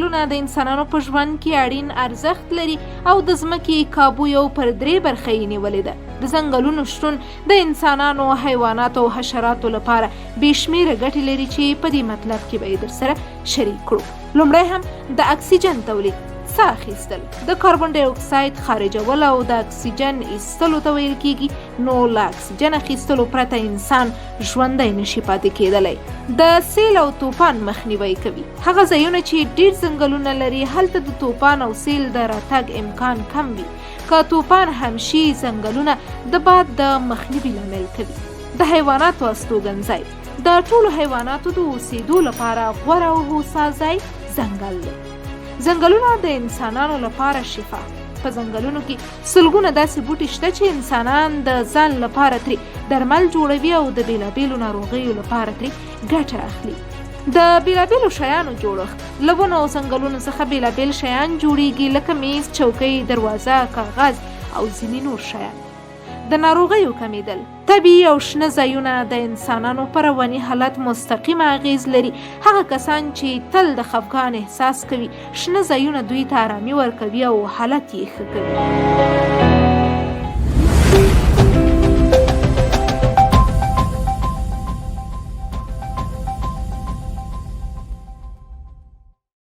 ځنګلونه د انسانانو په ژوند کې اړین ارزښت لري او د ځمکې کابو یو پر 3 برخه یې نیولې ده. د ځنګلونو شتون د انسانانو، حیواناتو او حشراتو لپاره بې شمېره ګټې لري چې په دې مطلب کې به یې درسره شریک کړو. لومړی هم د اکسیجن تولید، ساه اخیستل، د کاربن ډای اکساید خارجول او د اکسیجن ایستلو ته ویل کیږي. نو له اکسیجن اخیستلو پرته انسان ژوندی نشي پاتې کېدلی. د سیل او طوفان مخنیوی کوي. هغه ځایونه چې ډیر ځنګلونه لري هلته د طوفان او سیل د راتګ امکان کم وي. که طوفان هم شي ځنګلونه د باد د مخنیوي لامل کوي. د حیواناتو استوګنځای، د ټولو حیواناتو د اوسېدو لپاره غوره او هوسا ځای ځنګل دی. ځنګلونه د انسانانو لپاره شفا. په ځنګلونو کې سلګونه داسې بوټي شته چې انسانان د ځان لپاره ترې درمل جوړوي او د بېلابېلو ناروغیو لپاره ترې ګټه اخلي. د بېلابېلو شیانو جوړښت، له ونو او ځنګلونو څخه بېلابېل شیان جوړیږي لکه میز، چوکۍ، دروازه، کاغذ او ځینې نور شیان. د ناروغیو کمیدل، طبیعي او شنه ځایونه د انسانانو پر رواني حالت مستقیم اغیز لري. هغه کسان چې تل د خفګان احساس کوي، شنه ځایونه دوی ته آرامي ورکوي او حالت یې ښه کوي.